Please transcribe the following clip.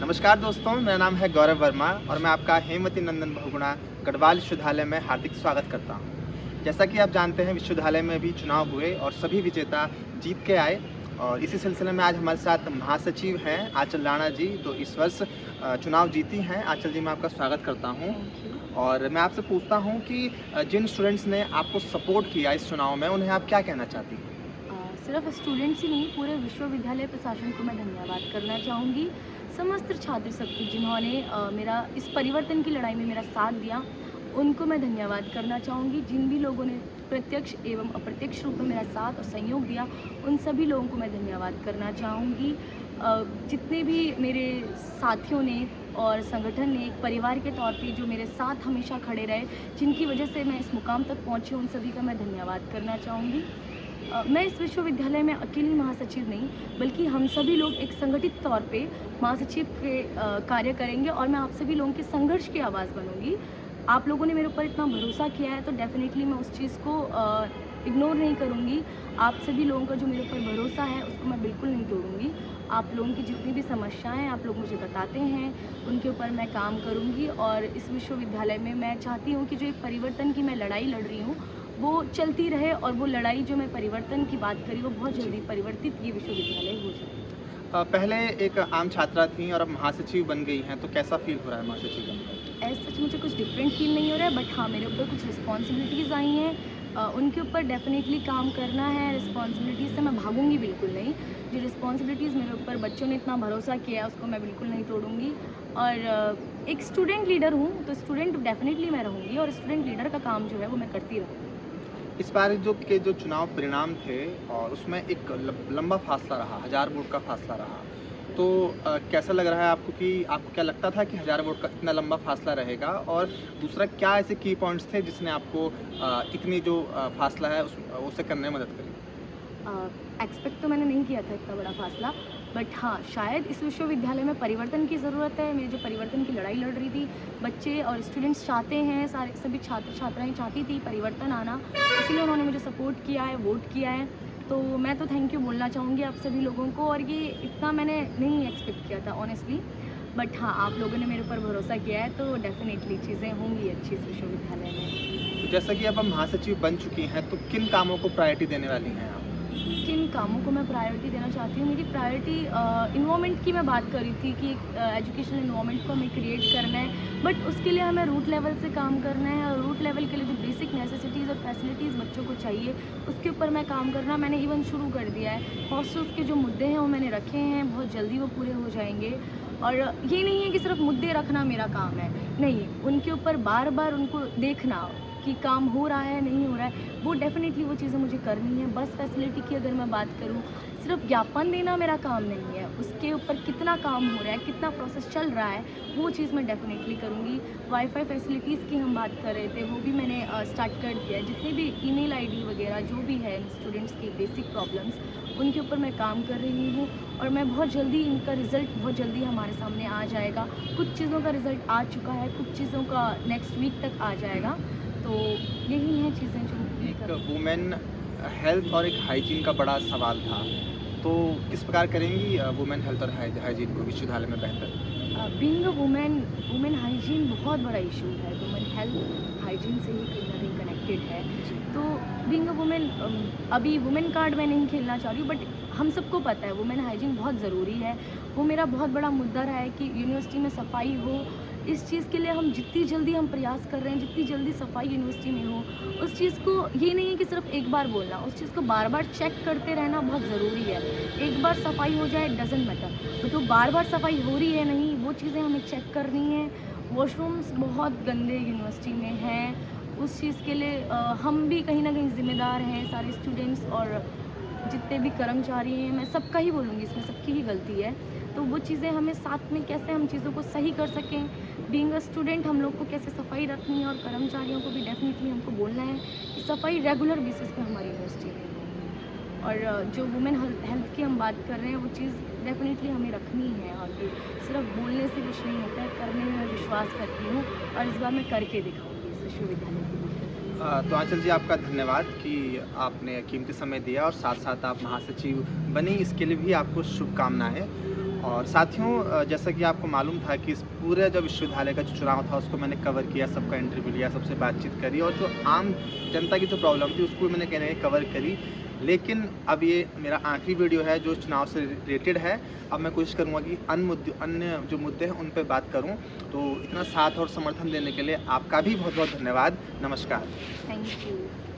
नमस्कार दोस्तों, मेरा नाम है गौरव वर्मा और मैं आपका हेमवती नंदन बहुगुणा गढ़वाल विश्वविद्यालय में हार्दिक स्वागत करता हूं। जैसा कि आप जानते हैं, विश्वविद्यालय में भी चुनाव हुए और सभी विजेता जीत के आए और इसी सिलसिले में आज हमारे साथ महासचिव हैं आंचल राणा जी, तो इस वर्ष चुनाव जीती हैं। आंचल जी, मैं आपका स्वागत करता हूँ और मैं आपसे पूछता हूँ कि जिन स्टूडेंट्स ने आपको सपोर्ट किया इस चुनाव में, उन्हें आप क्या कहना चाहती हैं? सिर्फ स्टूडेंट्स ही नहीं, पूरे विश्वविद्यालय प्रशासन को मैं धन्यवाद करना चाहूँगी। समस्त छात्र शक्ति जिन्होंने मेरा इस परिवर्तन की लड़ाई में मेरा साथ दिया, उनको मैं धन्यवाद करना चाहूँगी। जिन भी लोगों ने प्रत्यक्ष एवं अप्रत्यक्ष रूप में मेरा साथ और सहयोग दिया, उन सभी लोगों को मैं धन्यवाद करना चाहूँगी। जितने भी मेरे साथियों ने और संगठन ने एक परिवार के तौर पे जो मेरे साथ हमेशा खड़े रहे, जिनकी वजह से मैं इस मुकाम तक पहुँची, उन सभी का मैं धन्यवाद करना चाहूँगी। मैं इस विश्वविद्यालय में अकेली महासचिव नहीं, बल्कि हम सभी लोग एक संगठित तौर पे महासचिव के कार्य करेंगे और मैं आप सभी लोगों के संघर्ष की आवाज़ बनूंगी। आप लोगों ने मेरे ऊपर इतना भरोसा किया है, तो डेफिनेटली मैं उस चीज़ को इग्नोर नहीं करूंगी। आप सभी लोगों का जो मेरे ऊपर भरोसा है, उसको मैं बिल्कुल नहीं तोड़ूंगी। आप लोगों की जितनी भी समस्याएं आप लोग मुझे बताते हैं, उनके ऊपर मैं काम करूंगी और इस विश्वविद्यालय में मैं चाहती हूँ कि जो एक परिवर्तन की मैं लड़ाई लड़ रही हूँ, वो चलती रहे और वो लड़ाई जो मैं परिवर्तन की बात करी, वो बहुत जल्दी परिवर्तित ये विश्वविद्यालय हो जाए। पहले एक आम छात्रा थी और अब महासचिव बन गई हैं, तो कैसा फील हो रहा है महासचिव बनकर? ऐसा सच मुझे कुछ डिफरेंट फील नहीं हो रहा है, बट हाँ, मेरे ऊपर कुछ रिस्पॉन्सिबिलिटीज़ आई हैं। उनके ऊपर डेफिनेटली काम करना है। रिस्पॉन्सिबिलिटीज़ से मैं भागूंगी बिल्कुल नहीं। जो रिस्पॉन्सिबिलिटीज़ मेरे ऊपर बच्चों ने इतना भरोसा किया है, उसको मैं बिल्कुल नहीं तोड़ूंगी। और एक स्टूडेंट लीडर हूँ, तो स्टूडेंट डेफिनेटली मैं रहूँगी और स्टूडेंट लीडर का काम जो है वो मैं करती रहूँगी। इस बार जो चुनाव परिणाम थे और उसमें एक लंबा फासला रहा, 1000 वोट का फासला रहा। तो कैसा लग रहा है आपको कि आपको क्या लगता था कि 1000 वोट का इतना लंबा फासला रहेगा? और दूसरा, क्या ऐसे की पॉइंट्स थे जिसने आपको इतनी जो फासला है उसे करने में मदद करी? एक्सपेक्ट तो मैंने नहीं किया था इतना बड़ा फासला, बट हाँ, शायद इस विश्वविद्यालय में परिवर्तन की ज़रूरत है। मैं जो परिवर्तन की लड़ाई लड़ रही थी, बच्चे और स्टूडेंट्स चाहते हैं, सारे सभी छात्र छात्राएं चाहती थी परिवर्तन आना, इसलिए उन्होंने मुझे सपोर्ट किया है, वोट किया है। तो मैं तो थैंक यू बोलना चाहूँगी आप सभी लोगों को, और ये इतना मैंने नहीं एक्सपेक्ट किया था ऑनेस्टली। बट हाँ, आप लोगों ने मेरे ऊपर भरोसा किया है, तो डेफिनेटली चीज़ें होंगी अच्छी इस विश्वविद्यालय में। तो जैसा कि अब आप महासचिव बन चुकी हैं, तो किन कामों को प्रायोरिटी देने वाली हैं आप? किन कामों को मैं प्रायोरिटी देना चाहती हूँ? मेरी प्रायोरिटी इन्वायरमेंट की मैं बात कर रही थी कि एजुकेशनल इन्वायरमेंट को हमें क्रिएट करना है, बट उसके लिए हमें रूट लेवल से काम करना है और रूट लेवल के लिए जो बेसिक नेसेसिटीज़ और फैसिलिटीज़ बच्चों को चाहिए, उसके ऊपर मैं काम करना मैंने इवन शुरू कर दिया है। हॉस्टल्स के जो मुद्दे हैं वो मैंने रखे हैं, बहुत जल्दी वो पूरे हो जाएंगे। और ये नहीं है कि सिर्फ मुद्दे रखना मेरा काम है, नहीं, उनके ऊपर बार बार उनको देखना कि काम हो रहा है नहीं हो रहा है, वो डेफ़िनेटली वो चीज़ें मुझे करनी है। बस फैसिलिटी की अगर मैं बात करूँ, सिर्फ ज्ञापन देना मेरा काम नहीं है, उसके ऊपर कितना काम हो रहा है, कितना प्रोसेस चल रहा है, वो चीज़ मैं डेफ़िनेटली करूँगी। वाईफ़ाई फैसिलिटीज़ की हम बात कर रहे थे, वो भी मैंने स्टार्ट कर दिया है। जितने भी ईमेल आईडी वगैरह जो भी है स्टूडेंट्स की बेसिक प्रॉब्लम्स, उनके ऊपर मैं काम कर रही हूँ और मैं बहुत जल्दी इनका रिज़ल्ट बहुत जल्दी हमारे सामने आ जाएगा। कुछ चीज़ों का रिज़ल्ट आ चुका है, कुछ चीज़ों का नेक्स्ट वीक तक आ जाएगा। तो यही हैं चीज़ें जो एक वुमेन हेल्थ और एक हाइजीन का बड़ा सवाल था, तो किस प्रकार करेंगी वुमेन हेल्थ और हाइजीन को विश्वविद्यालय में बेहतर? बीइंग अ वुमेन हाइजीन बहुत बड़ा इशू है। वुमेन हेल्थ हाइजीन से ही कहीं ना कहीं कनेक्टेड है। तो बीइंग अ वुमेन, अभी वुमेन कार्ड मैं नहीं खेलना चाह रही हूँ, बट हम सबको पता है वुमेन हाइजीन बहुत ज़रूरी है। वो मेरा बहुत बड़ा मुद्दा रहा है कि यूनिवर्सिटी में सफाई हो। इस चीज़ के लिए हम जितनी जल्दी हम प्रयास कर रहे हैं, जितनी जल्दी सफाई यूनिवर्सिटी में हो, उस चीज़ को ये नहीं है कि सिर्फ एक बार बोलना, उस चीज़ को बार बार चेक करते रहना बहुत ज़रूरी है। एक बार सफाई हो जाए डज़न्ट मैटर, बट वो बार बार सफाई हो रही है नहीं, वो चीज़ें हमें चेक करनी है। वॉशरूम्स बहुत गंदे यूनिवर्सिटी में हैं, उस चीज़ के लिए हम भी कहीं ना कहीं ज़िम्मेदार हैं, सारे स्टूडेंट्स और जितने भी कर्मचारी हैं, मैं सबका ही बोलूँगी, इसमें सबकी ही गलती है। तो वो चीज़ें हमें साथ में कैसे हम चीज़ों को सही कर सकें, बीइंग अ स्टूडेंट हम लोग को कैसे सफाई रखनी है, और कर्मचारियों को भी डेफिनेटली हमको बोलना है कि सफाई रेगुलर बेसिस पे हमारी यूनिवर्सिटी में हो। और जो वुमेन हेल्थ की हम बात कर रहे हैं, वो चीज़ डेफिनेटली हमें रखनी है और ये सिर्फ बोलने से कुछ नहीं होता है, करने में मैं विश्वास करती हूँ और इस बार मैं करके दिखाऊँगी इस विश्वविद्यालय के लिए। तो आंचल जी, आपका धन्यवाद कि आपने कीमती समय दिया और साथ साथ आप महासचिव बनी, इसके लिए भी आपको शुभकामनाएं। और साथियों जैसा कि आपको मालूम था कि इस पूरे जो विश्वविद्यालय का जो चुनाव था उसको मैंने कवर किया, सबका इंटरव्यू लिया, सबसे बातचीत करी और जो आम जनता की जो प्रॉब्लम थी उसको भी मैंने कहीं ना कहीं कवर करी। लेकिन अब ये मेरा आखिरी वीडियो है जो चुनाव से रिलेटेड है। अब मैं कोशिश करूँगा कि अन्य जो मुद्दे हैं उन पर बात करूँ। तो इतना साथ और समर्थन देने के लिए आपका भी बहुत बहुत धन्यवाद। नमस्कार। Thank you.